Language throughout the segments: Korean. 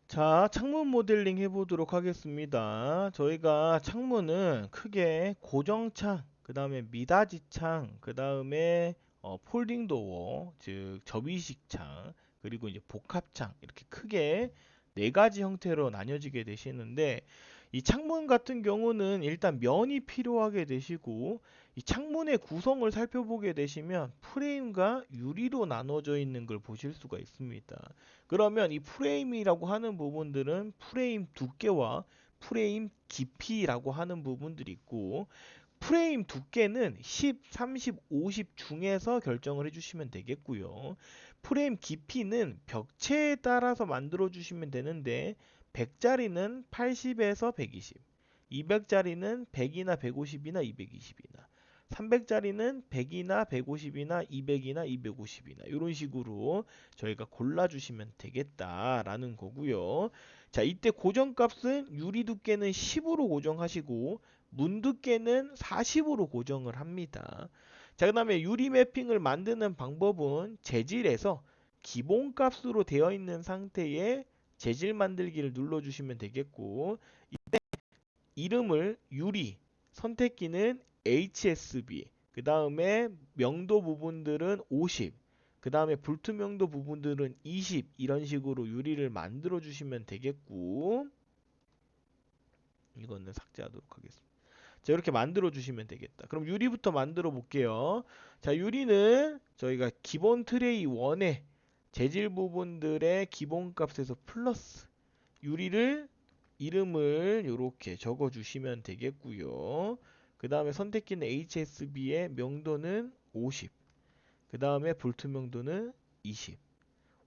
자, 창문 모델링 해보도록 하겠습니다. 저희가 창문은 크게 고정창, 그 다음에 미닫이 창, 그 다음에 폴딩 도어, 즉 접이식 창, 그리고 이제 복합창 이렇게 크게 네 가지 형태로 나뉘어지게 되시는데 이 창문 같은 경우는 일단 면이 필요하게 되시고 이 창문의 구성을 살펴보게 되시면 프레임과 유리로 나눠져 있는 걸 보실 수가 있습니다. 그러면 이 프레임이라고 하는 부분들은 프레임 두께와 프레임 깊이라고 하는 부분들이 있고 프레임 두께는 10, 30, 50 중에서 결정을 해주시면 되겠고요. 프레임 깊이는 벽체에 따라서 만들어 주시면 되는데 100짜리는 80에서 120, 200짜리는 100이나 150이나 220이나 300짜리는 100이나 150이나 200이나 250이나 이런 식으로 저희가 골라주시면 되겠다라는 거고요. 자, 이때 고정값은 유리 두께는 10으로 고정하시고 문 두께는 40으로 고정을 합니다. 자, 그 다음에 유리 매핑을 만드는 방법은 재질에서 기본값으로 되어 있는 상태에 재질 만들기를 눌러주시면 되겠고 이름을 유리, 선택기는 HSB, 그 다음에 명도 부분들은 50, 그 다음에 불투명도 부분들은 20 이런 식으로 유리를 만들어 주시면 되겠고 이거는 삭제하도록 하겠습니다. 자, 이렇게 만들어 주시면 되겠다. 그럼 유리부터 만들어 볼게요. 자, 유리는 저희가 기본 트레이 1에 재질 부분들의 기본값에서 플러스 유리를 이름을 이렇게 적어 주시면 되겠고요. 그 다음에 선택기는 HSB의 명도는 50, 그 다음에 불투명도는 20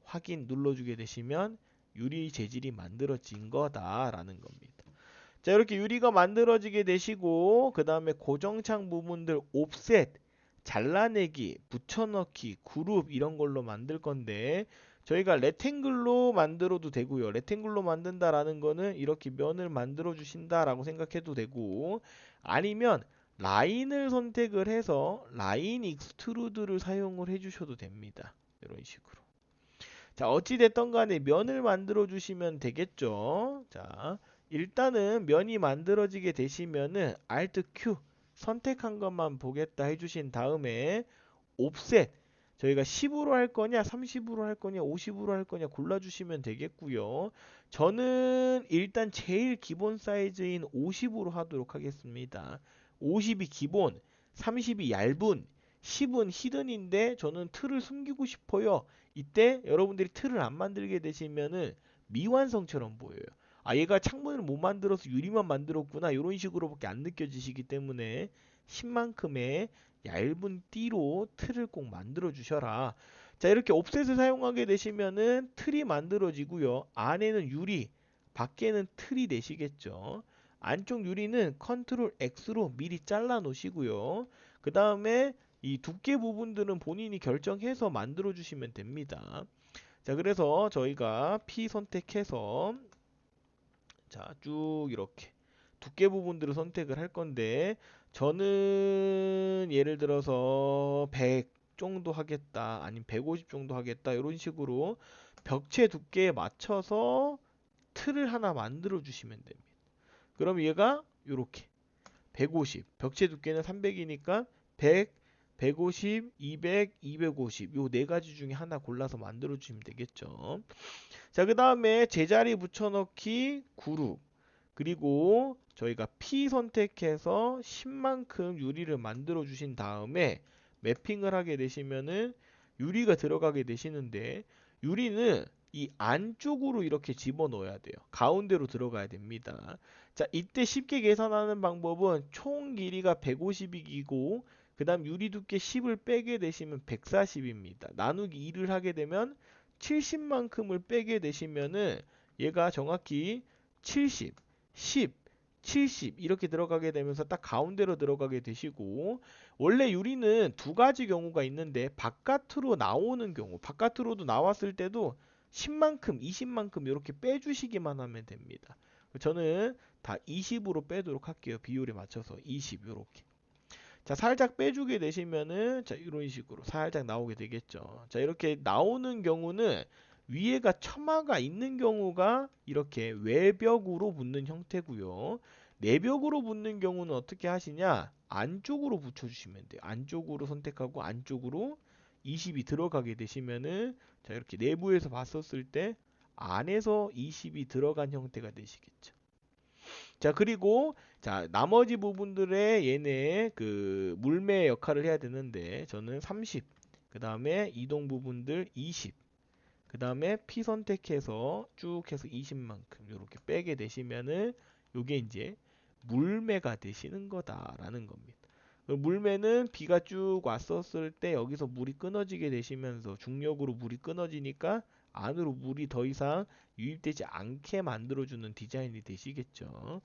확인 눌러주게 되시면 유리 재질이 만들어진 거다라는 겁니다. 자, 이렇게 유리가 만들어지게 되시고 그 다음에 고정창 부분들 옵셋, 잘라내기, 붙여넣기, 그룹 이런 걸로 만들 건데 저희가 레탱글로 만들어도 되고요. 레탱글로 만든다라는 거는 이렇게 면을 만들어 주신다라고 생각해도 되고 아니면 라인을 선택을 해서 라인 익스트루드를 사용을 해주셔도 됩니다. 이런 식으로. 자, 어찌 됐던 간에 면을 만들어 주시면 되겠죠. 자, 일단은 면이 만들어지게 되시면은 Alt Q 선택한 것만 보겠다 해주신 다음에 옵셋 저희가 10으로 할 거냐 30으로 할 거냐 50으로 할 거냐 골라주시면 되겠고요. 저는 일단 제일 기본 사이즈인 50으로 하도록 하겠습니다. 50이 기본, 30이 얇은, 10은 히든인데 저는 틀을 숨기고 싶어요. 이때 여러분들이 틀을 안 만들게 되시면은 미완성처럼 보여요. 아, 얘가 창문을 못 만들어서 유리만 만들었구나 이런 식으로밖에 안 느껴지시기 때문에 10만큼의 얇은 띠로 틀을 꼭 만들어 주셔라. 자, 이렇게 옵셋을 사용하게 되시면은 틀이 만들어지고요. 안에는 유리, 밖에는 틀이 되시겠죠. 안쪽 유리는 컨트롤 X로 미리 잘라 놓으시고요. 그 다음에 이 두께 부분들은 본인이 결정해서 만들어 주시면 됩니다. 자, 그래서 저희가 P 선택해서 자, 쭉 이렇게 두께 부분들을 선택을 할 건데 저는 예를 들어서 100 정도 하겠다 아니면 150 정도 하겠다 이런 식으로 벽체 두께에 맞춰서 틀을 하나 만들어 주시면 됩니다. 그럼 얘가 이렇게 150 벽체 두께는 300이니까 100, 150, 200, 250 요 네 가지 중에 하나 골라서 만들어 주시면 되겠죠. 자, 그 다음에 제자리 붙여넣기 그룹 그리고 저희가 P 선택해서 10만큼 유리를 만들어 주신 다음에 매핑을 하게 되시면은 유리가 들어가게 되시는데 유리는 이 안쪽으로 이렇게 집어넣어야 돼요. 가운데로 들어가야 됩니다. 자, 이때 쉽게 계산하는 방법은 총 길이가 150이고 그 다음 유리 두께 10을 빼게 되시면 140입니다. 나누기 2를 하게 되면 70만큼을 빼게 되시면은 얘가 정확히 70, 10, 70 이렇게 들어가게 되면서 딱 가운데로 들어가게 되시고 원래 유리는 두 가지 경우가 있는데 바깥으로 나오는 경우 바깥으로도 나왔을 때도 10만큼, 20만큼 이렇게 빼주시기만 하면 됩니다. 저는 다 20으로 빼도록 할게요. 비율에 맞춰서 20 이렇게. 자, 살짝 빼주게 되시면은 자, 이런 식으로 살짝 나오게 되겠죠. 자, 이렇게 나오는 경우는 위에가 처마가 있는 경우가 이렇게 외벽으로 붙는 형태고요. 내벽으로 붙는 경우는 어떻게 하시냐? 안쪽으로 붙여주시면 돼요. 안쪽으로 선택하고 안쪽으로 20이 들어가게 되시면은 자 이렇게 내부에서 봤었을 때 안에서 20이 들어간 형태가 되시겠죠. 자 그리고 자 나머지 부분들의 얘네 그 물매 역할을 해야 되는데 저는 30, 그 다음에 이동 부분들 20, 그 다음에 P 선택해서 쭉 해서 20만큼 이렇게 빼게 되시면은 요게 이제 물매가 되시는 거다라는 겁니다. 물매는 비가 쭉 왔었을 때 여기서 물이 끊어지게 되시면서 중력으로 물이 끊어지니까 안으로 물이 더 이상 유입되지 않게 만들어주는 디자인이 되시겠죠.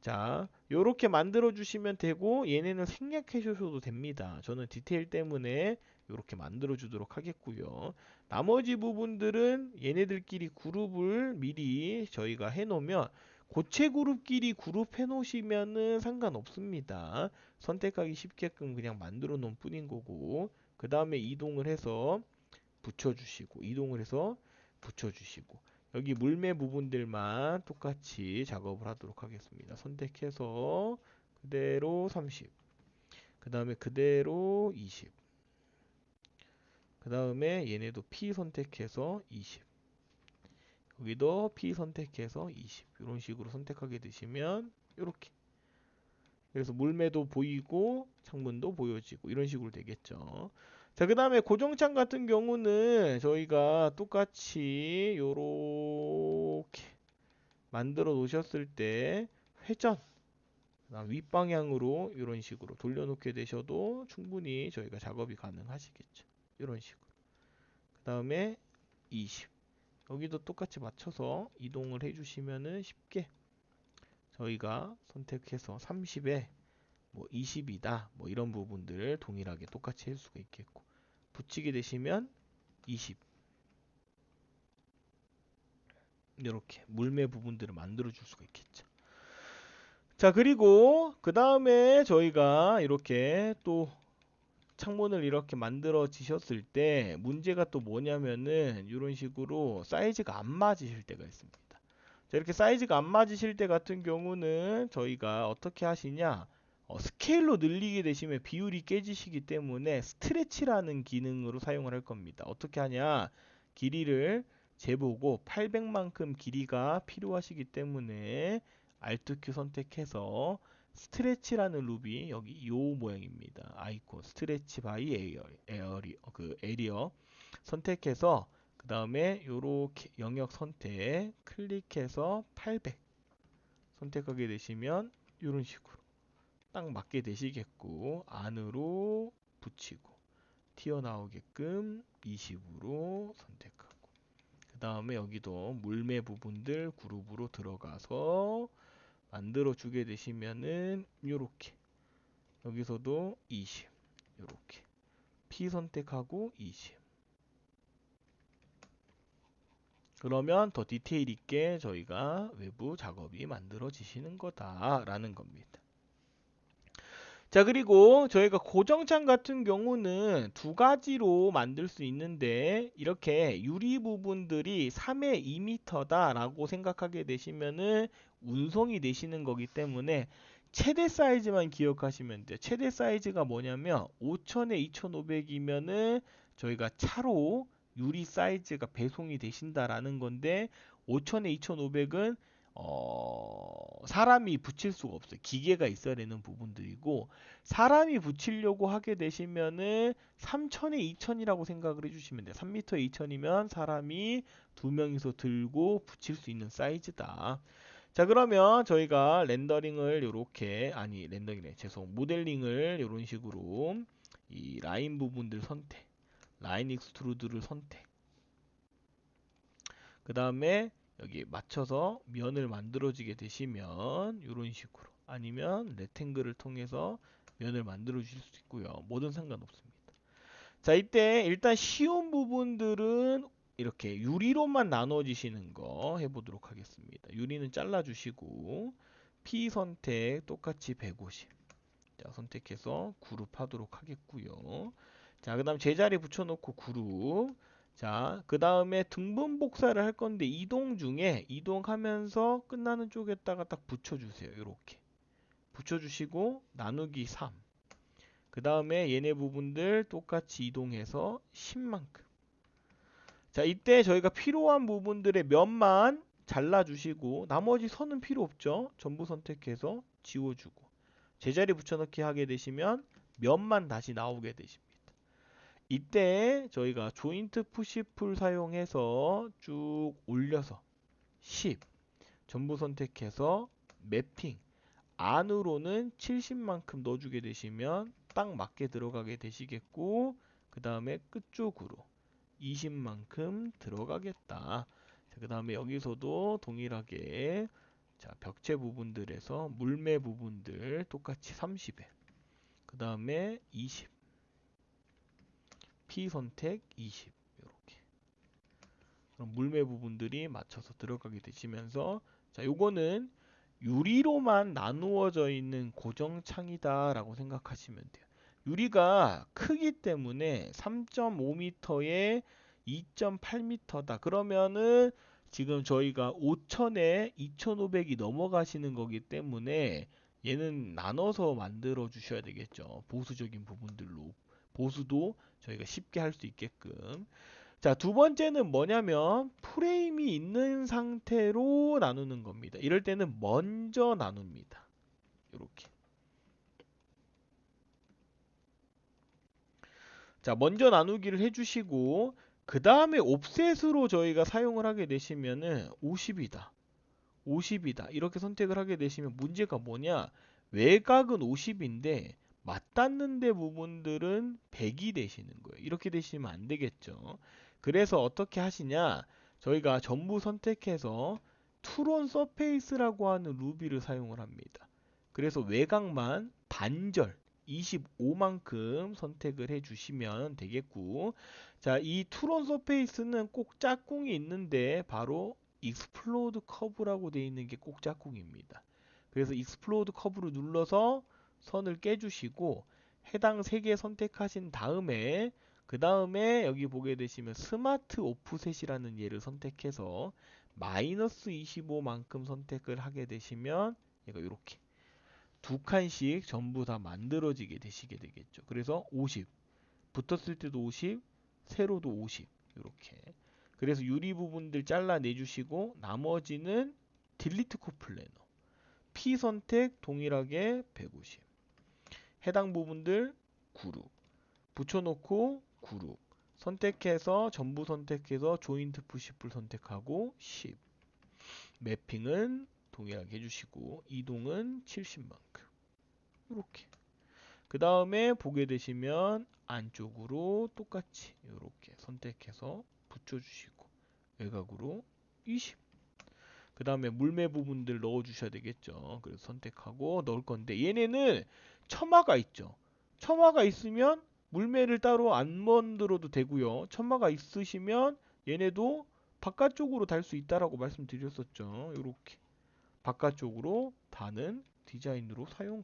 자, 요렇게 만들어 주시면 되고 얘네는 생략해 주셔도 됩니다. 저는 디테일 때문에 요렇게 만들어 주도록 하겠고요. 나머지 부분들은 얘네들끼리 그룹을 미리 저희가 해 놓으면 고체 그룹끼리 그룹 해 놓으시면은 상관없습니다. 선택하기 쉽게끔 그냥 만들어 놓은 뿐인 거고 그 다음에 이동을 해서 붙여주시고 이동을 해서 붙여주시고 여기 물매 부분들만 똑같이 작업을 하도록 하겠습니다. 선택해서 그대로 30, 그 다음에 그대로 20, 그 다음에 얘네도 P 선택해서 20, 여기도 P 선택해서 20 이런 식으로 선택하게 되시면 이렇게 그래서 물매도 보이고 창문도 보여지고 이런 식으로 되겠죠. 자, 그 다음에 고정창 같은 경우는 저희가 똑같이 요렇게 만들어 놓으셨을 때 회전 그다음 윗방향으로 이런 식으로 돌려놓게 되셔도 충분히 저희가 작업이 가능하시겠죠. 이런 식으로. 그 다음에 20 여기도 똑같이 맞춰서 이동을 해주시면은 쉽게 저희가 선택해서 30에 뭐 20이다 뭐 이런 부분들 동일하게 똑같이 할 수가 있겠고 붙이게 되시면 20 이렇게 물매 부분들을 만들어 줄 수가 있겠죠. 자 그리고 그 다음에 저희가 이렇게 또 창문을 이렇게 만들어 지셨을 때 문제가 또 뭐냐면은 이런 식으로 사이즈가 안 맞으실 때가 있습니다. 자, 이렇게 사이즈가 안 맞으실 때 같은 경우는 저희가 어떻게 하시냐 스케일로 늘리게 되시면 비율이 깨지시기 때문에 스트레치라는 기능으로 사용을 할 겁니다. 어떻게 하냐 길이를 재보고 800만큼 길이가 필요하시기 때문에 Alt Q 선택해서 스트레치라는 룹이 여기 요 모양입니다. 아이콘 스트레치 바이 에리어 선택해서 그 다음에 요렇게 영역 선택 클릭해서 800 선택하게 되시면 이런 식으로 딱 맞게 되시겠고 안으로 붙이고 튀어나오게끔 20으로 선택하고 그 다음에 여기도 물매 부분들 그룹으로 들어가서 만들어 주게 되시면은 요렇게 여기서도 20 요렇게 P 선택하고 20 그러면 더 디테일 있게 저희가 외부 작업이 만들어지시는 거다라는 겁니다. 자 그리고 저희가 고정창 같은 경우는 두 가지로 만들 수 있는데 이렇게 유리 부분들이 3의 2m다 라고 생각하게 되시면은 운송이 되시는 거기 때문에 최대 사이즈만 기억하시면 돼요. 최대 사이즈가 뭐냐면 5000에 2500이면은 저희가 차로 유리 사이즈가 배송이 되신다라는 건데 5000에 2500은 사람이 붙일 수가 없어요. 기계가 있어야 되는 부분들이고 사람이 붙이려고 하게 되시면은 3000에 2000이라고 생각을 해주시면 돼요. 3m에 2000이면 사람이 두 명이서 들고 붙일 수 있는 사이즈다. 자 그러면 저희가 렌더링을 요렇게 아니 렌더링이래 죄송 모델링을 요런 식으로 이 라인 부분들 선택 라인 익스트루드를 선택 그 다음에 여기 맞춰서 면을 만들어지게 되시면 이런 식으로 아니면 레탱글을 통해서 면을 만들어 주실 수 있고요. 뭐든 상관없습니다. 자 이때 일단 쉬운 부분들은 이렇게 유리로만 나눠지시는 거 해보도록 하겠습니다. 유리는 잘라주시고 P 선택 똑같이 150 자, 선택해서 그룹 하도록 하겠고요. 자, 그 다음 제자리 붙여놓고 그룹 자, 그 다음에 등분 복사를 할 건데 이동 중에 이동하면서 끝나는 쪽에다가 딱 붙여주세요. 이렇게 붙여주시고 나누기 3. 그 다음에 얘네 부분들 똑같이 이동해서 10만큼. 자, 이때 저희가 필요한 부분들의 면만 잘라주시고 나머지 선은 필요 없죠. 전부 선택해서 지워주고 제자리 붙여넣기 하게 되시면 면만 다시 나오게 되십니다. 이때 저희가 조인트 푸시풀 사용해서 쭉 올려서 10 전부 선택해서 매핑 안으로는 70만큼 넣어주게 되시면 딱 맞게 들어가게 되시겠고, 그 다음에 끝쪽으로 20만큼 들어가겠다. 그 다음에 여기서도 동일하게 자, 벽체 부분들에서 물매 부분들 똑같이 30에 그 다음에 20 P 선택 20 이렇게 그럼 물매 부분들이 맞춰서 들어가게 되시면서 자, 요거는 유리로만 나누어져 있는 고정창이다 라고 생각하시면 돼요. 유리가 크기 때문에 3.5m에 2.8m다. 그러면은 지금 저희가 5000에 2500이 넘어가시는 거기 때문에 얘는 나눠서 만들어 주셔야 되겠죠. 보수적인 부분들로. 보수도 저희가 쉽게 할 수 있게끔. 자, 두 번째는 뭐냐면 프레임이 있는 상태로 나누는 겁니다. 이럴 때는 먼저 나눕니다. 이렇게. 자, 먼저 나누기를 해주시고 그 다음에 옵셋으로 저희가 사용을 하게 되시면은 50이다. 50이다. 이렇게 선택을 하게 되시면 문제가 뭐냐? 외곽은 50인데 맞닿는 데 부분들은 100이 되시는 거예요. 이렇게 되시면 안 되겠죠. 그래서 어떻게 하시냐? 저희가 전부 선택해서 투론 서페이스라고 하는 루비를 사용을 합니다. 그래서 외곽만 반절 25만큼 선택을 해주시면 되겠고, 자, 이 투론 서페이스는 꼭 짝꿍이 있는데 바로 익스플로드 커브라고 되어 있는 게 꼭 짝꿍입니다. 그래서 익스플로드 커브를 눌러서 선을 깨주시고 해당 3개 선택하신 다음에 그 다음에 여기 보게 되시면 스마트 오프셋이라는 예를 선택해서 마이너스 25만큼 선택을 하게 되시면 얘가 이렇게 두 칸씩 전부 다 만들어지게 되시게 되겠죠. 그래서 50 붙었을 때도 50 세로도 50 이렇게 그래서 유리 부분들 잘라내 주시고 나머지는 딜리트 코플래너 P 선택 동일하게 150 해당 부분들 그룹 붙여놓고 그룹 선택해서 전부 선택해서 조인트 푸시풀 선택하고 10 매핑은 동일하게 해주시고 이동은 70만큼 이렇게 그 다음에 보게 되시면 안쪽으로 똑같이 이렇게 선택해서 붙여주시고 외곽으로 20 그 다음에 물매 부분들 넣어 주셔야 되겠죠. 그래서 선택하고 넣을 건데 얘네는 처마가 있죠. 처마가 있으면 물매를 따로 안 만들어도 되고요. 처마가 있으시면 얘네도 바깥쪽으로 달 수 있다라고 말씀드렸었죠. 이렇게 바깥쪽으로 다는 디자인으로 사용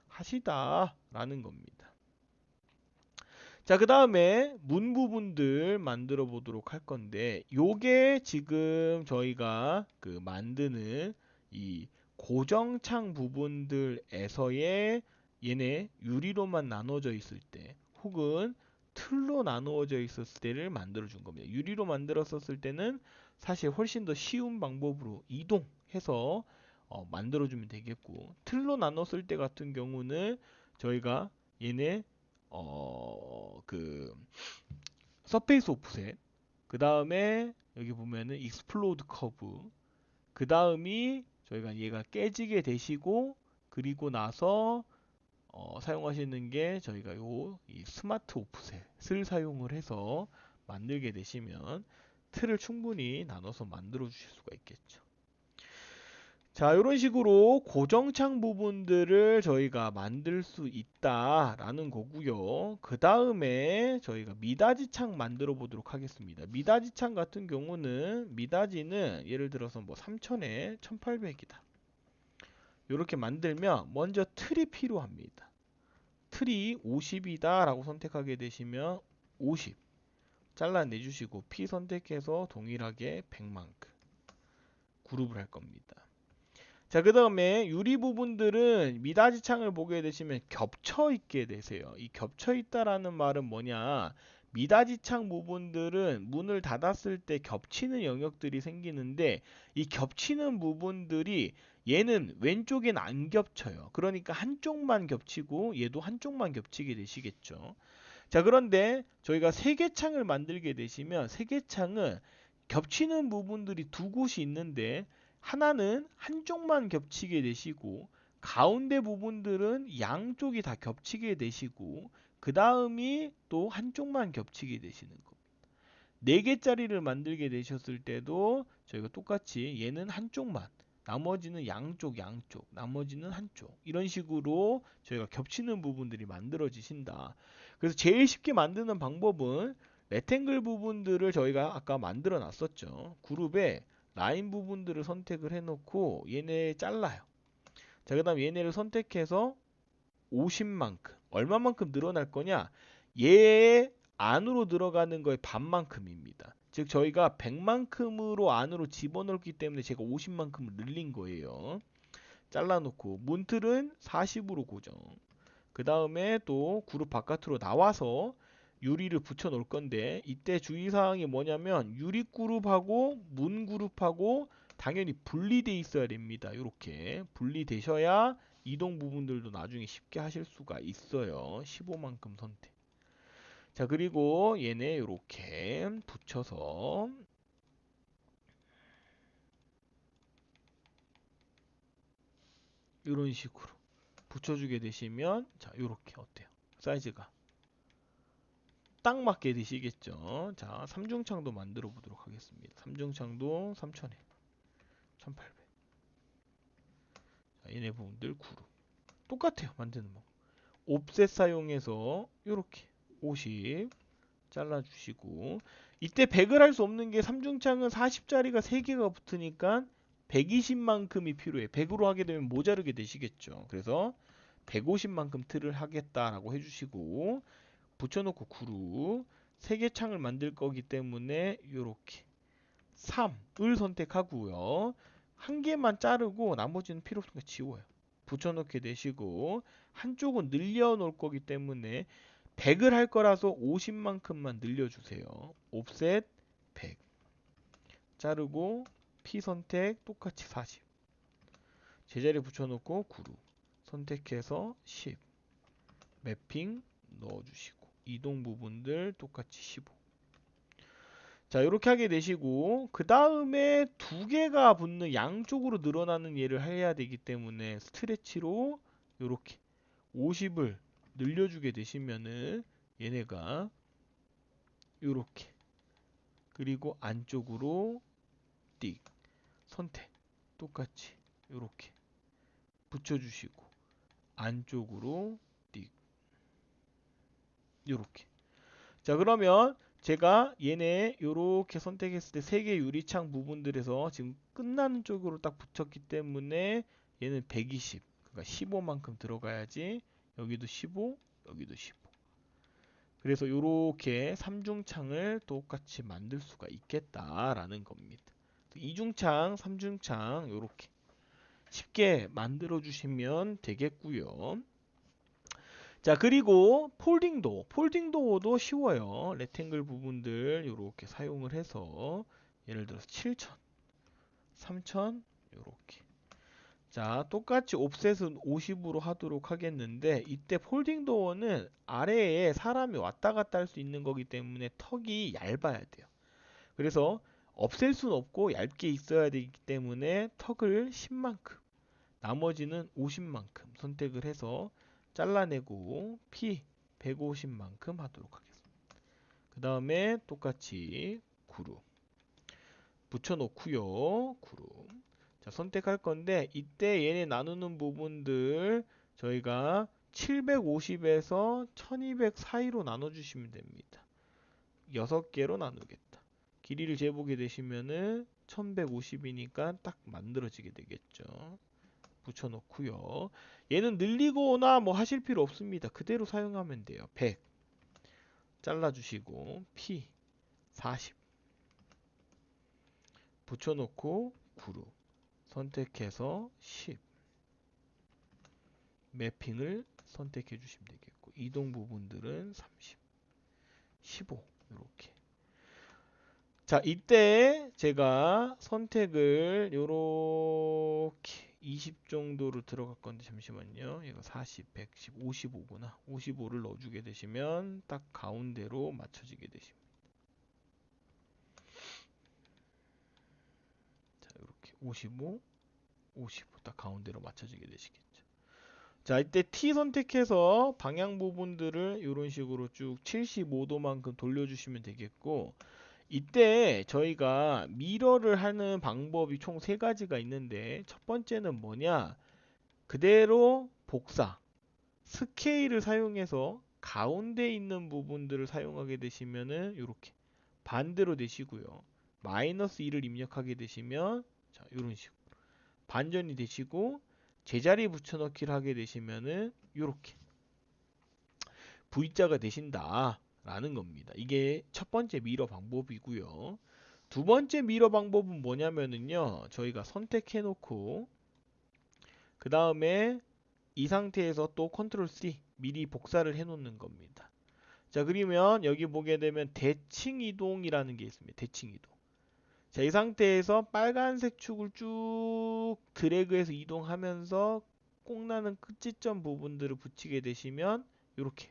가능하시다라는 겁니다. 자, 그 다음에 문 부분들 만들어 보도록 할 건데 요게 지금 저희가 그 만드는 이 고정창 부분들에서의 얘네 유리로만 나눠져 있을 때 혹은 틀로 나누어져 있었을 때를 만들어 준 겁니다. 유리로 만들었었을 때는 사실 훨씬 더 쉬운 방법으로 이동해서 만들어 주면 되겠고 틀로 나눴을 때 같은 경우는 저희가 얘네 그 서페이스 오프셋 그 다음에 여기 보면은 익스플로드 커브 그 다음이 저희가 얘가 깨지게 되시고 그리고 나서 사용하시는 게 저희가 이 스마트 오프셋을 사용을 해서 만들게 되시면 틀을 충분히 나눠서 만들어 주실 수가 있겠죠. 자, 이런 식으로 고정창 부분들을 저희가 만들 수 있다라는 거고요. 그 다음에 저희가 미닫이 창 만들어 보도록 하겠습니다. 미닫이 창 같은 경우는 미닫이는 예를 들어서 뭐 3000에 1800이다. 이렇게 만들면 먼저 틀이 필요합니다. 틀이 50이다 라고 선택하게 되시면 50 잘라내주시고 P 선택해서 동일하게 100만큼 그룹을 할 겁니다. 자, 그 다음에 유리 부분들은 미닫이 창을 보게 되시면 겹쳐 있게 되세요. 이 겹쳐 있다라는 말은 뭐냐? 미닫이 창 부분들은 문을 닫았을 때 겹치는 영역들이 생기는데 이 겹치는 부분들이 얘는 왼쪽엔 안 겹쳐요. 그러니까 한쪽만 겹치고 얘도 한쪽만 겹치게 되시겠죠. 자, 그런데 저희가 세개창을 만들게 되시면 세개창은 겹치는 부분들이 두 곳이 있는데 하나는 한쪽만 겹치게 되시고 가운데 부분들은 양쪽이 다 겹치게 되시고 그 다음이 또 한쪽만 겹치게 되시는 겁니다. 4개짜리를 만들게 되셨을 때도 저희가 똑같이 얘는 한쪽만, 나머지는 양쪽, 나머지는 한쪽, 이런 식으로 저희가 겹치는 부분들이 만들어지신다. 그래서 제일 쉽게 만드는 방법은 레탱글 부분들을 저희가 아까 만들어 놨었죠. 그룹에 라인 부분들을 선택을 해놓고 얘네 잘라요. 자, 그 다음 얘네를 선택해서 50만큼, 얼마만큼 늘어날 거냐? 얘의 안으로 들어가는 거의 반만큼입니다. 즉 저희가 100만큼으로 안으로 집어넣기 때문에 제가 50만큼을 늘린 거예요. 잘라놓고 문틀은 40으로 고정. 그 다음에 또 그룹 바깥으로 나와서 유리를 붙여 놓을 건데 이때 주의사항이 뭐냐면 유리 그룹하고 문 그룹하고 당연히 분리돼 있어야 됩니다. 이렇게 분리되셔야 이동 부분들도 나중에 쉽게 하실 수가 있어요. 15만큼 선택. 자, 그리고 얘네 이렇게 붙여서 이런 식으로 붙여주게 되시면 자, 이렇게 어때요? 사이즈가 딱 맞게 되시겠죠. 자, 삼중창도 만들어 보도록 하겠습니다. 삼중창도 3000에 1800. 자, 얘네 부분들 그룹 똑같아요. 만드는 법. 옵셋 사용해서 이렇게 50 잘라주시고 이때 100을 할 수 없는 게 삼중창은 40짜리가 3개가 붙으니까 120만큼이 필요해. 100으로 하게 되면 모자르게 되시겠죠. 그래서 150만큼 틀을 하겠다라고 해주시고 붙여놓고 그룹 3개 창을 만들 거기 때문에 이렇게 3을 선택하고요. 한 개만 자르고 나머지는 필요 없으니까 지워요. 붙여놓게 되시고 한쪽은 늘려 놓을 거기 때문에 100을 할 거라서 50만큼만 늘려주세요. 옵셋 100 자르고 P 선택 똑같이 40 제자리에 붙여놓고 그룹 선택해서 10 매핑 넣어주시고 이동 부분들 똑같이 15. 자, 이렇게 하게 되시고 그 다음에 두 개가 붙는 양쪽으로 늘어나는 얘를 해야 되기 때문에 스트레치로 이렇게 50을 늘려주게 되시면은 얘네가 이렇게 그리고 안쪽으로 띡 선택 똑같이 이렇게 붙여주시고 안쪽으로 띡 이렇게. 자, 그러면 제가 얘네 이렇게 선택했을 때 3개 유리창 부분들에서 지금 끝나는 쪽으로 딱 붙였기 때문에 얘는 120 그러니까 15만큼 들어가야지 여기도 15 여기도 15. 그래서 이렇게 3중창을 똑같이 만들 수가 있겠다라는 겁니다. 이중창, 3중창 이렇게 쉽게 만들어 주시면 되겠고요. 자, 그리고 폴딩 도어도 쉬워요. 레탱글 부분들 이렇게 사용을 해서 예를 들어서 7000, 3000 이렇게. 자, 똑같이 옵셋은 50으로 하도록 하겠는데 이때 폴딩 도어는 아래에 사람이 왔다 갔다 할 수 있는 거기 때문에 턱이 얇아야 돼요. 그래서 없앨 수는 없고 얇게 있어야 되기 때문에 턱을 10만큼 나머지는 50만큼 선택을 해서 잘라내고 P 150만큼 하도록 하겠습니다. 그 다음에 똑같이 그룹 붙여놓고요. 그룹 자, 선택할 건데 이때 얘네 나누는 부분들 저희가 750에서 1200 사이로 나눠주시면 됩니다. 6개로 나누겠다. 길이를 재보게 되시면은 1150이니까 딱 만들어지게 되겠죠. 붙여놓고요. 얘는 늘리거나 뭐 하실 필요 없습니다. 그대로 사용하면 돼요. 100 잘라주시고 P 40 붙여놓고 그룹 선택해서 10 매핑을 선택해 주시면 되겠고 이동 부분들은 30 15 이렇게. 자, 이때 제가 선택을 요렇게 20 정도로 들어갈 건데 잠시만요. 이거 40, 110, 55구나. 55를 넣어주게 되시면 딱 가운데로 맞춰지게 되십니다. 자, 이렇게 55, 55 딱 가운데로 맞춰지게 되시겠죠. 자, 이때 T 선택해서 방향 부분들을 이런 식으로 쭉 75도만큼 돌려주시면 되겠고 이때 저희가 미러를 하는 방법이 총 3가지가 있는데 첫 번째는 뭐냐? 그대로 복사, 스케일을 사용해서 가운데 있는 부분들을 사용하게 되시면은 이렇게 반대로 되시고요. 마이너스 2를 입력하게 되시면 자, 이런 식으로 반전이 되시고 제자리 붙여넣기를 하게 되시면은 이렇게 V자가 되신다 라는 겁니다. 이게 첫 번째 미러 방법이고요. 두 번째 미러 방법은 뭐냐면은요. 저희가 선택해 놓고 그 다음에 이 상태에서 또 컨트롤 C 미리 복사를 해 놓는 겁니다. 자, 그러면 여기 보게 되면 대칭 이동이라는 게 있습니다. 대칭 이동. 자, 이 상태에서 빨간색 축을 쭉 드래그해서 이동하면서 꽁나는 끝지점 부분들을 붙이게 되시면 이렇게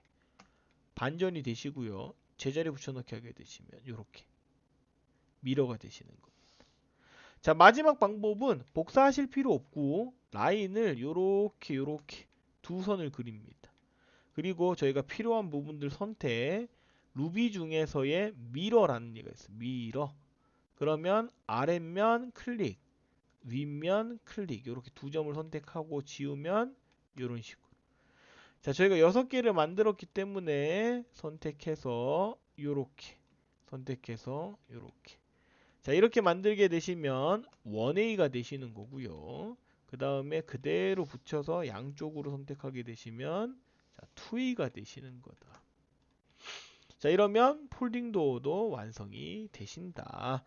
반전이 되시고요. 제자리 붙여넣기 하게 되시면 이렇게 미러가 되시는 겁니다. 자, 마지막 방법은 복사하실 필요 없고 라인을 요렇게 두 선을 그립니다. 그리고 저희가 필요한 부분들 선택 루비 중에서의 미러라는 얘기가 있어요. 미러. 그러면 아랫면 클릭, 윗면 클릭 이렇게 두 점을 선택하고 지우면 이런 식으로. 자, 저희가 6개를 만들었기 때문에 선택해서 요렇게 선택해서 요렇게 자, 이렇게 만들게 되시면 1A가 되시는 거고요. 그 다음에 그대로 붙여서 양쪽으로 선택하게 되시면 자, 2A가 되시는 거다. 자, 이러면 폴딩 도어도 완성이 되신다.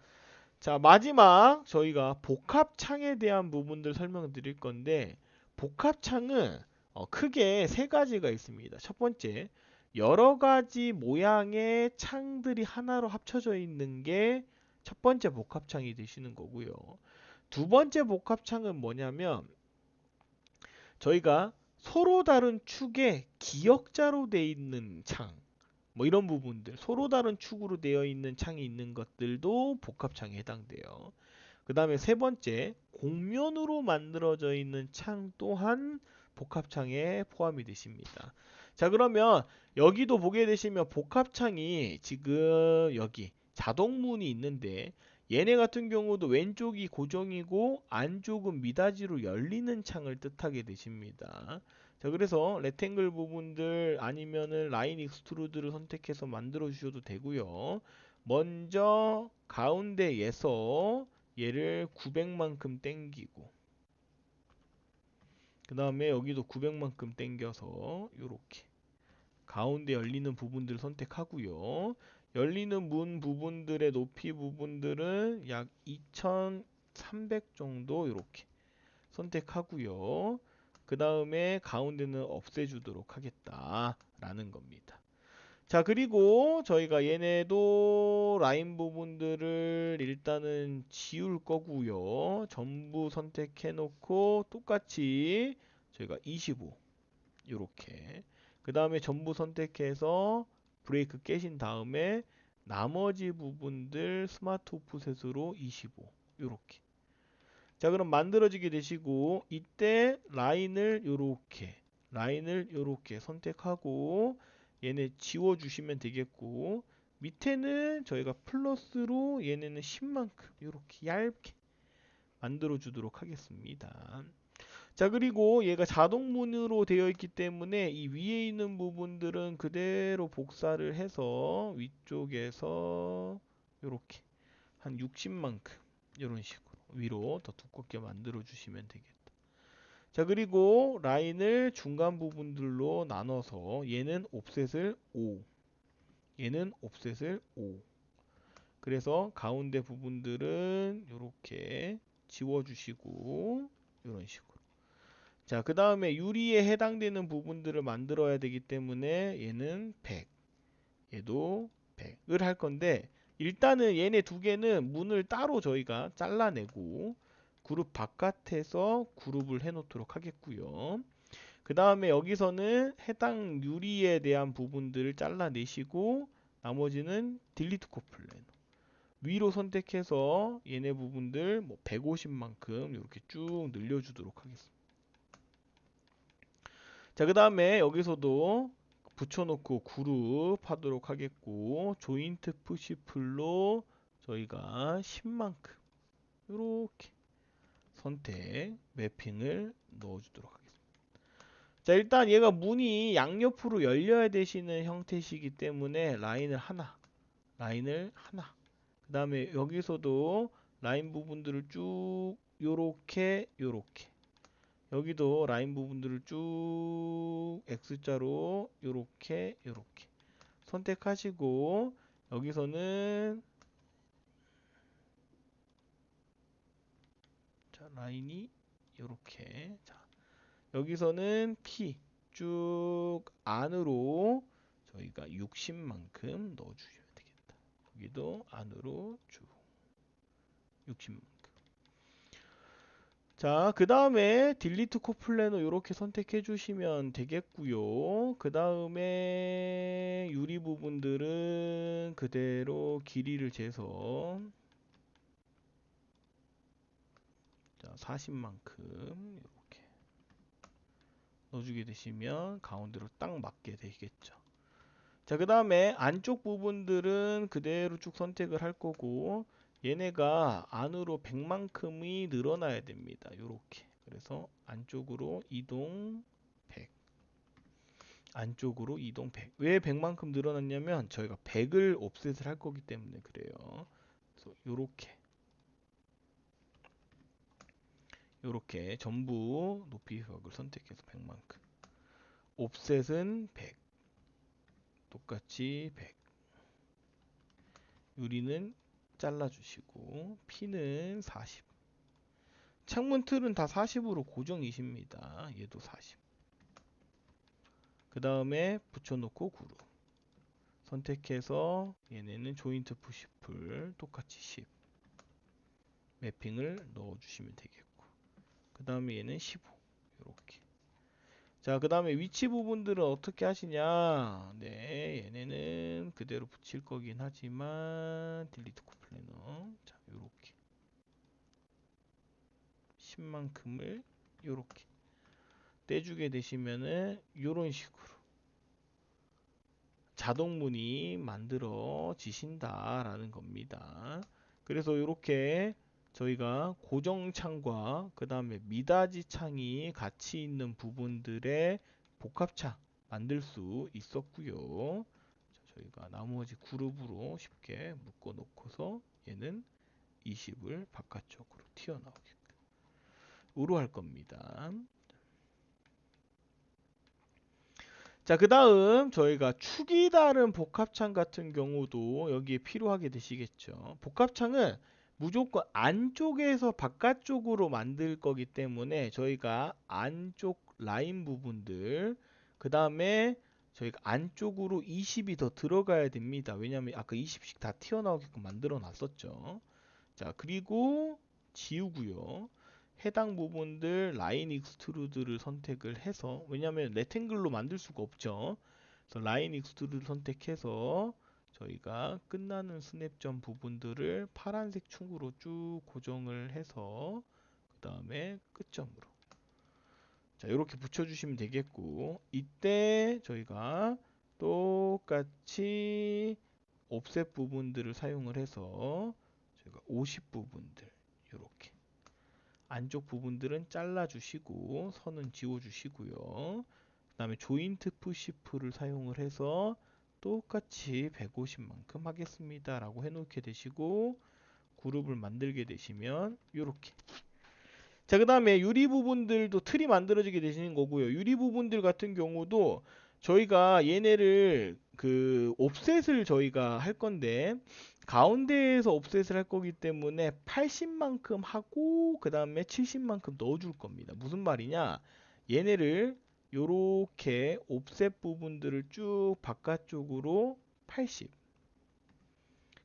자, 마지막 저희가 복합창에 대한 부분들 설명드릴 건데 복합창은 크게 3가지가 있습니다. 첫 번째, 여러 가지 모양의 창들이 하나로 합쳐져 있는 게 첫 번째 복합창이 되시는 거고요. 두 번째 복합창은 뭐냐면 저희가 서로 다른 축에 기역자로 되어 있는 창, 뭐 이런 부분들, 서로 다른 축으로 되어 있는 창이 있는 것들도 복합창에 해당돼요. 그 다음에 세 번째, 곡면으로 만들어져 있는 창 또한 복합창에 포함이 되십니다. 자, 그러면 여기도 보게 되시면 복합창이 지금 여기 자동문이 있는데 얘네 같은 경우도 왼쪽이 고정이고 안쪽은 미닫이로 열리는 창을 뜻하게 되십니다. 자, 그래서 레탱글 부분들 아니면은 라인 익스트루드를 선택해서 만들어 주셔도 되고요. 먼저 가운데에서 얘를 900만큼 땡기고 그 다음에 여기도 900만큼 땡겨서 요렇게 가운데 열리는 부분들을 선택하고요. 열리는 문 부분들의 높이 부분들은 약 2300 정도 이렇게 선택하고요. 그 다음에 가운데는 없애주도록 하겠다라는 겁니다. 자, 그리고 저희가 얘네도 라인 부분들을 일단은 지울 거고요. 전부 선택해 놓고 똑같이 저희가 25 요렇게 그 다음에 전부 선택해서 브레이크 깨신 다음에 나머지 부분들 스마트 오프셋으로 25 요렇게 자, 그럼 만들어지게 되시고 이때 라인을 요렇게 선택하고 얘네 지워 주시면 되겠고 밑에는 저희가 플러스로 얘네는 10만큼 요렇게 얇게 만들어 주도록 하겠습니다. 자, 그리고 얘가 자동문으로 되어 있기 때문에 이 위에 있는 부분들은 그대로 복사를 해서 위쪽에서 요렇게 한 60만큼 이런 식으로 위로 더 두껍게 만들어 주시면 되겠다. 자, 그리고 라인을 중간 부분들로 나눠서 얘는 옵셋을 5, 얘는 옵셋을 5 그래서 가운데 부분들은 이렇게 지워주시고 이런 식으로. 자, 그 다음에 유리에 해당되는 부분들을 만들어야 되기 때문에 얘는 100, 얘도 100을 할 건데, 일단은 얘네 두 개는 문을 따로 저희가 잘라내고 그룹 바깥에서 그룹을 해 놓도록 하겠고요. 그 다음에 여기서는 해당 유리에 대한 부분들을 잘라내시고 나머지는 딜리트 코플레너 위로 선택해서 얘네 부분들 뭐 150만큼 이렇게 쭉 늘려주도록 하겠습니다. 자, 그 다음에 여기서도 붙여놓고 그룹 하도록 하겠고, 조인트 푸시풀로 저희가 10만큼 이렇게 선택 매핑을 넣어주도록 하겠습니다. 자, 일단 얘가 문이 양옆으로 열려야 되시는 형태이기 때문에 라인을 하나, 그 다음에 여기서도 라인 부분들을 쭉 요렇게 여기도 라인 부분들을 쭉 X자로 요렇게 선택하시고, 여기서는 자, 라인이 요렇게, 자, 여기서는 P 쭉 안으로 저희가 60만큼 넣어주셔야 되겠다. 여기도 안으로 쭉 60만큼. 자, 그 다음에 딜리트 코플래너 이렇게 선택해 주시면 되겠고요. 그 다음에 유리 부분들은 그대로 길이를 재서, 자, 40만큼 이렇게 넣어주게 되시면 가운데로 딱 맞게 되겠죠. 자, 그 다음에 안쪽 부분들은 그대로 쭉 선택을 할 거고, 얘네가 안으로 100만큼이 늘어나야 됩니다. 요렇게. 그래서 안쪽으로 이동 100, 안쪽으로 이동 100. 왜 100만큼 늘어났냐면 저희가 100을 옵셋을 할 거기 때문에 그래요. 그래서 요렇게 전부 높이 벽을 선택해서 100만큼. 옵셋은 100. 똑같이 100. 유리는 잘라주시고, P는 40. 창문 틀은 다 40으로 고정이십니다. 얘도 40. 그 다음에 붙여놓고 그룹 선택해서 얘네는 조인트 푸시풀 똑같이 10 매핑을 넣어주시면 되겠고, 그 다음에 얘는 15 이렇게. 자, 그 다음에 위치 부분들은 어떻게 하시냐. 네, 얘네는 그대로 붙일 거긴 하지만 딜리트 코플래너, 자, 요렇게 10만큼을 요렇게 떼주게 되시면은 요런 식으로 자동문이 만들어지신다라는 겁니다. 그래서 이렇게 저희가 고정창과 그 다음에 미닫이 창이 같이 있는 부분들의 복합창 만들 수 있었고요. 저희가 나머지 그룹으로 쉽게 묶어 놓고서 얘는 20을 바깥쪽으로 튀어나오게끔 으로 할 겁니다. 자, 그 다음 저희가 축이 다른 복합창 같은 경우도 여기에 필요하게 되시겠죠. 복합창은 무조건 안쪽에서 바깥쪽으로 만들 거기 때문에 저희가 안쪽 라인 부분들, 그 다음에 저희가 안쪽으로 20이 더 들어가야 됩니다. 왜냐하면 아까 20씩 다 튀어나오게끔 만들어 놨었죠. 자, 그리고 지우고요. 해당 부분들 라인 익스트루드를 선택을 해서, 왜냐하면 레탱글로 만들 수가 없죠. 그래서 라인 익스트루드 선택해서 저희가 끝나는 스냅점 부분들을 파란색 축으로 쭉 고정을 해서 그 다음에 끝점으로, 자, 이렇게 붙여주시면 되겠고, 이때 저희가 똑같이 옵셋 부분들을 사용을 해서 저희가 50 부분들 이렇게 안쪽 부분들은 잘라주시고 선은 지워주시고요. 그 다음에 조인트 푸시프를 사용을 해서 똑같이 150만큼 하겠습니다 라고 해놓게 되시고, 그룹을 만들게 되시면 이렇게. 자, 그 다음에 유리 부분들도 틀이 만들어지게 되시는 거고요. 유리 부분들 같은 경우도 저희가 얘네를 그 옵셋을 저희가 할 건데 가운데에서 옵셋을 할 거기 때문에 80만큼 하고 그 다음에 70만큼 넣어줄 겁니다. 무슨 말이냐? 얘네를 요렇게 옵셋 부분들을 쭉 바깥쪽으로 80.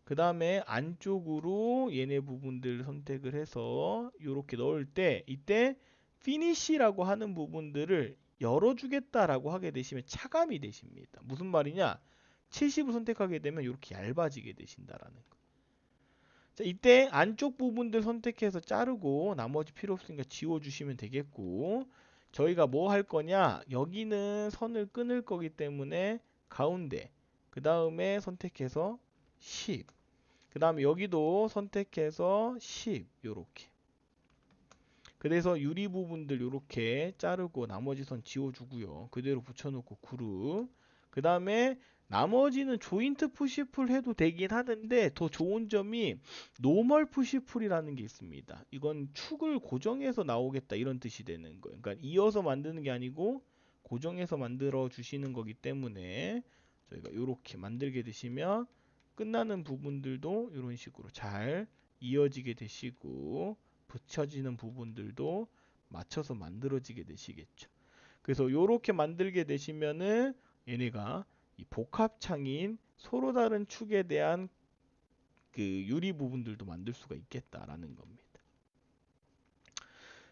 그 다음에 안쪽으로 얘네 부분들 선택을 해서 요렇게 넣을 때 이때 피니시라고 하는 부분들을 열어주겠다라고 하게 되시면 차감이 되십니다. 무슨 말이냐? 70을 선택하게 되면 이렇게 얇아지게 되신다라는 거. 자, 이때 안쪽 부분들 선택해서 자르고 나머지 필요 없으니까 지워주시면 되겠고 저희가 뭐 할 거냐? 여기는 선을 끊을 거기 때문에 가운데 그 다음에 선택해서 10. 그 다음에 여기도 선택해서 10 요렇게. 그래서 유리 부분들 요렇게 자르고 나머지 선 지워주고요. 그대로 붙여놓고 그룹. 그 다음에 나머지는 조인트 푸시풀 해도 되긴 하는데 더 좋은 점이 노멀 푸시풀이라는 게 있습니다. 이건 축을 고정해서 나오겠다 이런 뜻이 되는 거예요. 그러니까 이어서 만드는 게 아니고 고정해서 만들어 주시는 거기 때문에 저희가 이렇게 만들게 되시면 끝나는 부분들도 이런 식으로 잘 이어지게 되시고 붙여지는 부분들도 맞춰서 만들어지게 되시겠죠. 그래서 이렇게 만들게 되시면은 얘네가 이 복합창인 서로 다른 축에 대한 그 유리 부분들도 만들 수가 있겠다라는 겁니다.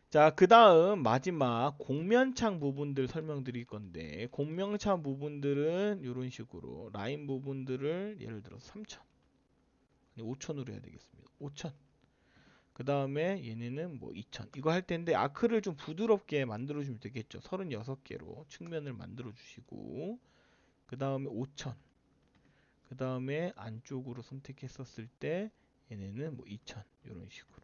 자, 그 다음 마지막 곡면창 부분들 설명드릴 건데 곡면창 부분들은 이런 식으로 라인 부분들을 예를 들어 3000, 5000으로 해야 되겠습니다. 5000. 그 다음에 얘네는 뭐 2000 이거 할 텐데 아크를 좀 부드럽게 만들어 주면 되겠죠. 36개로 측면을 만들어 주시고 그 다음에 5000 그 다음에 안쪽으로 선택했었을 때 얘네는 뭐 2000 이런 식으로.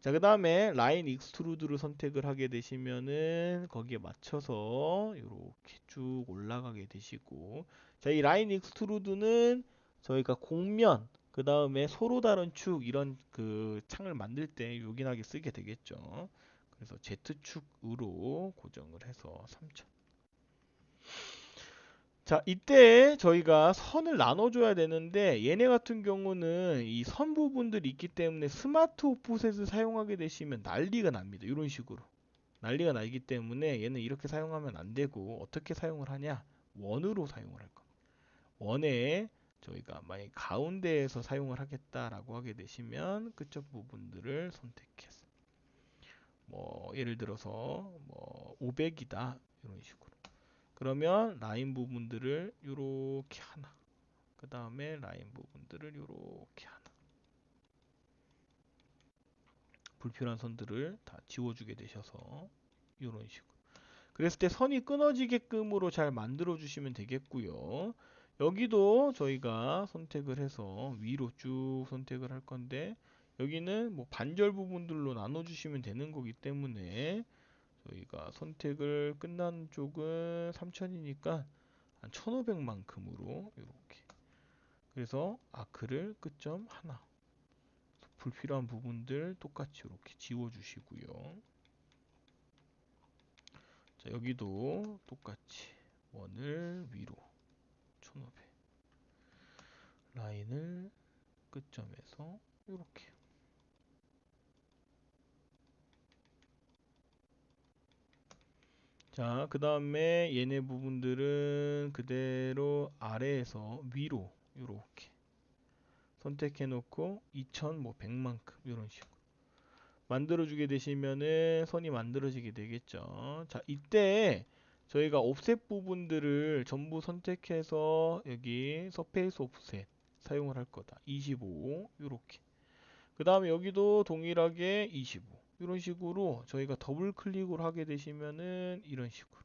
자, 그 다음에 라인 익스트루드를 선택을 하게 되시면은 거기에 맞춰서 이렇게 쭉 올라가게 되시고 자, 이 라인 익스트루드는 저희가 곡면 그 다음에 서로 다른 축 이런 그 창을 만들 때 요긴하게 쓰게 되겠죠. 그래서 Z축으로 고정을 해서 3000. 자, 이때 저희가 선을 나눠줘야 되는데 얘네 같은 경우는 이 선 부분들이 있기 때문에 스마트 오프셋을 사용하게 되시면 난리가 납니다. 이런 식으로 난리가 나기 때문에 얘는 이렇게 사용하면 안 되고 어떻게 사용을 하냐? 원으로 사용을 할 겁니다. 원에 저희가 만약 가운데에서 사용을 하겠다라고 하게 되시면 끝쪽 부분들을 선택해서 뭐 예를 들어서 뭐 500이다 이런 식으로 그러면 라인 부분들을 이렇게 하나 그 다음에 라인 부분들을 이렇게 하나 불필요한 선들을 다 지워주게 되셔서 이런 식으로 그랬을 때 선이 끊어지게끔으로 잘 만들어 주시면 되겠고요. 여기도 저희가 선택을 해서 위로 쭉 선택을 할 건데 여기는 뭐 반절 부분들로 나눠 주시면 되는 거기 때문에 저희가 선택을 끝난 쪽은 3000이니까 한 1500만큼으로 이렇게 그래서 아크를 끝점 하나 불필요한 부분들 똑같이 이렇게 지워 주시고요. 자, 여기도 똑같이 원을 위로 1500 라인을 끝점에서 이렇게 자, 그 다음에 얘네 부분들은 그대로 아래에서 위로 이렇게 선택해 놓고 2000 뭐 100만큼 이런 식으로 만들어 주게 되시면은 선이 만들어지게 되겠죠. 자, 이때 저희가 옵셋 부분들을 전부 선택해서 여기 서페이스 옵셋 사용을 할 거다. 25 이렇게. 그 다음에 여기도 동일하게 25 이런 식으로 저희가 더블 클릭을 하게 되시면은 이런 식으로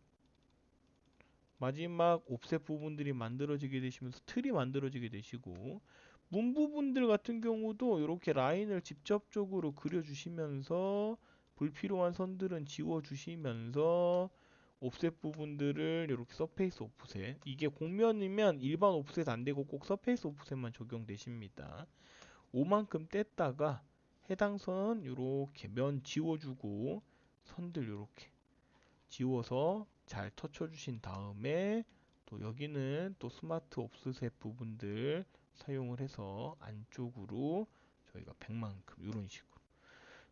마지막 옵셋 부분들이 만들어지게 되시면서 틀이 만들어지게 되시고 문 부분들 같은 경우도 이렇게 라인을 직접적으로 그려주시면서 불필요한 선들은 지워주시면서 옵셋 부분들을 이렇게 서페이스 오프셋 이게 곡면이면 일반 옵셋 안되고 꼭 서페이스 오프셋만 적용되십니다. 5만큼 뗐다가 해당 선 이렇게 면 지워주고 선들 이렇게 지워서 잘 터쳐주신 다음에 또 여기는 또 스마트 옵셋 부분들 사용을 해서 안쪽으로 저희가 100만큼 이런 식으로.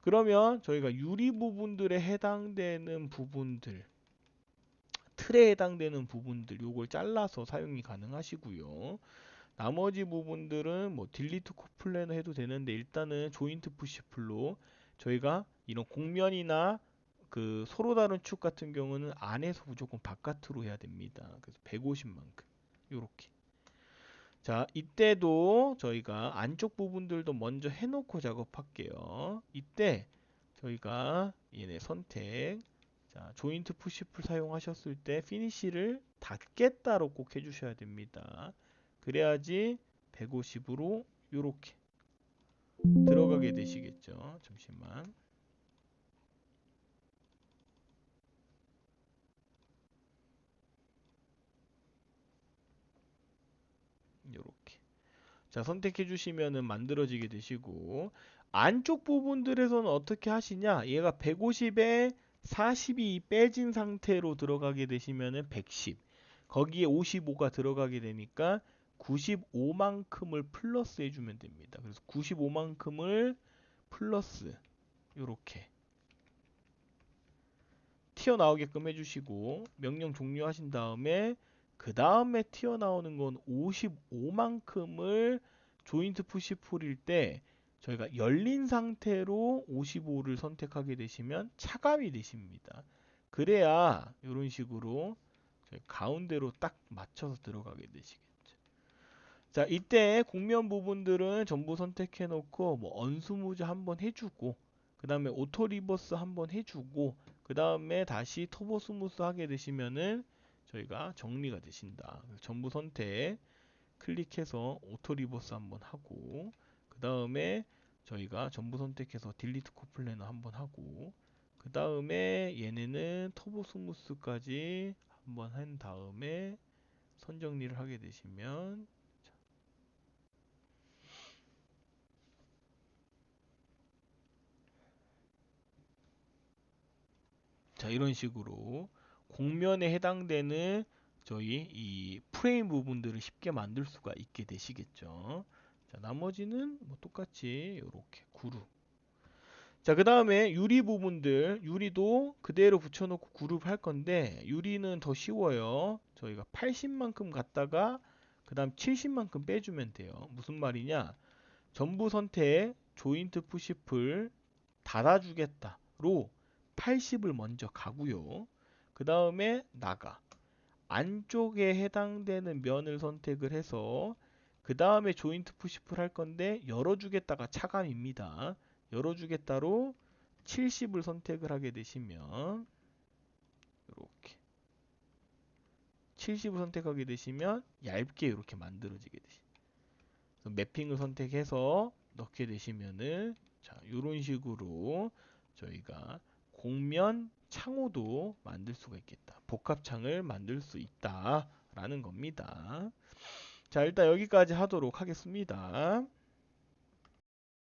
그러면 저희가 유리 부분들에 해당되는 부분들, 틀에 해당되는 부분들 요걸 잘라서 사용이 가능하시고요. 나머지 부분들은 뭐 딜리트 코플래너 해도 되는데 일단은 조인트 푸시풀로 저희가 이런 곡면이나 그 서로 다른 축 같은 경우는 안에서 무조건 바깥으로 해야 됩니다. 그래서 150만큼 요렇게. 자, 이때도 저희가 안쪽 부분들도 먼저 해놓고 작업할게요. 이때 저희가 얘네 선택, 자, 조인트 푸시풀 사용하셨을 때 피니쉬를 닫겠다로 꼭 해주셔야 됩니다. 그래야지 150으로 요렇게 들어가게 되시겠죠. 잠시만. 요렇게. 자, 선택해 주시면은 만들어지게 되시고, 안쪽 부분들에서는 어떻게 하시냐? 얘가 150에 40이 빼진 상태로 들어가게 되시면은 110. 거기에 55가 들어가게 되니까 95만큼을 플러스 해주면 됩니다. 그래서 95만큼을 플러스 요렇게 튀어나오게끔 해주시고 명령 종료하신 다음에 그 다음에 튀어나오는 건 55만큼을 조인트 푸시풀일 때 저희가 열린 상태로 55를 선택하게 되시면 차감이 되십니다. 그래야 이런 식으로 가운데로 딱 맞춰서 들어가게 되시겠죠. 자, 이때 곡면 부분들은 전부 선택해 놓고 뭐 언스무즈 한번 해주고 그 다음에 오토 리버스 한번 해주고 그 다음에 다시 터보 스무스 하게 되시면은 저희가 정리가 되신다. 전부 선택 클릭해서 오토 리버스 한번 하고 그 다음에 저희가 전부 선택해서 딜리트 코플래너 한번 하고 그 다음에 얘네는 터보 스무스까지 한번 한 다음에 선정리를 하게 되시면 자, 이런 식으로 곡면에 해당되는 저희 이 프레임 부분들을 쉽게 만들 수가 있게 되시겠죠. 자, 나머지는 뭐 똑같이 이렇게 그룹. 자, 그 다음에 유리 부분들, 유리도 그대로 붙여놓고 그룹 할 건데 유리는 더 쉬워요. 저희가 80만큼 갖다가 그 다음 70만큼 빼주면 돼요. 무슨 말이냐? 전부 선택, 조인트 푸시풀 닫아주겠다로 80을 먼저 가고요. 그 다음에 나가. 안쪽에 해당되는 면을 선택을 해서 그 다음에 조인트 푸시풀 할 건데 열어주겠다가 차감입니다. 열어주겠다로 70을 선택을 하게 되시면 이렇게 70을 선택하게 되시면 얇게 이렇게 만들어지게 되십니다. 매핑을 선택해서 넣게 되시면은 자, 이런 식으로 저희가 곡면 창호도 만들 수가 있겠다. 복합창을 만들 수 있다라는 겁니다. 자, 일단 여기까지 하도록 하겠습니다.